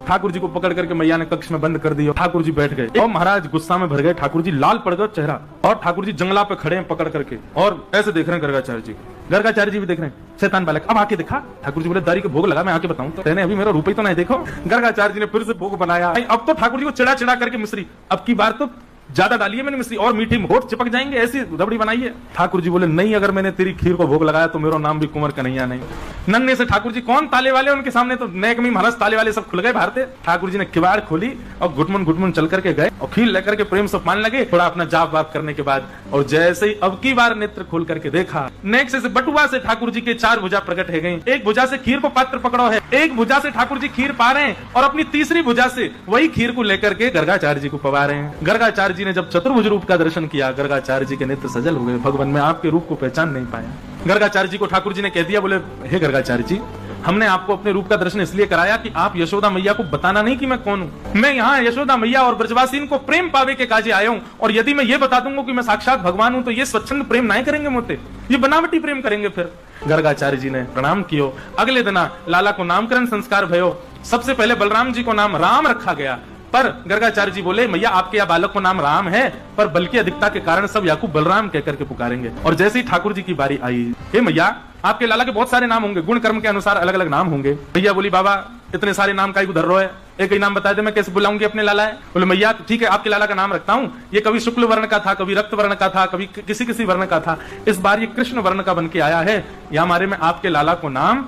ठाकुर जी को पकड़ करके मैया ने कक्ष में बंद कर दिया। ठाकुर जी बैठ गए और महाराज गुस्सा में भर गए। ठाकुर जी लाल पड़ गए चेहरा, और ठाकुर जी जंगला पे खड़े हैं पकड़ करके और ऐसे देख रहे हैं गर्गाचार्य जी। गर्गाचार्य जी भी देख रहे हैं, शैतान बालक अब आके दिखा। ठाकुर जी बोले दारी के भोग लगा, मैं आके बताऊं तो कहने अभी मेरा रुपये तो नहीं देखो। गर्गाचार्य जी ने फिर से भोग बनाया। अब तो ठाकुर जी को चिड़ा चिड़ा करके मिश्री, अब की बार तो ज्यादा डालिए मैंने मिश्री और मीठी होठ चिपक जाएंगे, ऐसी रबड़ी बनाइए। ठाकुर जी बोले नहीं, अगर मैंने तेरी खीर को भोग लगाया तो मेरा नाम भी कुंवर कन्हैया नहीं। नन्हे से ठाकुर जी कौन ताले वाले, उनके सामने तो नेक में महाराज ताले वाले सब खुल गए बाहर थे। ठाकुर जी ने किवाड़ खोली और घुटमुन चल करके गए और खीर लेकर के प्रेम से पान लगे। थोड़ा अपना जाप वाप करने के बाद और जैसे ही अब की बार नेत्र खोल करके देखा, नेक्स्ट से बटुआ से ठाकुर जी के 4 भुजा प्रकट है गई। एक भुजा से खीर को पात्र पकड़ो है, एक भुजा से ठाकुर जी खीर पा रहे हैं और अपनी तीसरी भुजा से वही खीर को लेकर के गर्गाचार्य जी को पवा रहे हैं। गर्गाचार्य जी ने जब चतुर्भुज रूप का दर्शन किया, गर्गाचार्य जी के नेत्र सजल हो गए। भगवान में आपके रूप को पहचान नहीं पाया। गर्गाचार्य जी को ठाकुर जी ने कह दिया, बोले हे गर्गाचार्य जी, हमने आपको अपने रूप का दर्शन इसलिए कराया कि आप यशोदा मैया को बताना नहीं कि मैं कौन हूं। मैं यहाँ यशोदा मैया और ब्रजवासीन को प्रेम पावे के काजे आया हूं, और यदि मैं ये बता दूंगा कि मैं साक्षात भगवान हूं तो ये स्वच्छंद प्रेम नहीं करेंगे मुझसे, ये बनावटी प्रेम करेंगे। फिर गर्गाचार्य जी ने प्रणाम कियो। अगले दिन लाला को नामकरण संस्कार भयो। सबसे पहले बलराम जी को नाम राम रखा गया, पर गर्गाचार्य जी बोले मैया आपके यहाँ बालक को नाम राम है, पर बल की अधिकता के कारण सब याकूब बलराम कहकर के पुकारेंगे। और जैसे ही ठाकुर जी की बारी आई, हे मैया आपके लाला के बहुत सारे नाम होंगे, गुण कर्म के अनुसार अलग अलग नाम होंगे। भैया बोली बाबा इतने सारे नाम का उधर रो है, एक ही नाम बता दे, मैं कैसे बुलाऊंगी अपने लाला है। बोले मैया ठीक है आपके लाला का नाम रखता हूँ, ये कभी शुक्ल वर्ण का था, कभी रक्त वर्ण का था, कभी किसी किसी वर्ण का था, इस बार ये कृष्ण वर्ण का बन के आया है। या हमारे में आपके लाला को नाम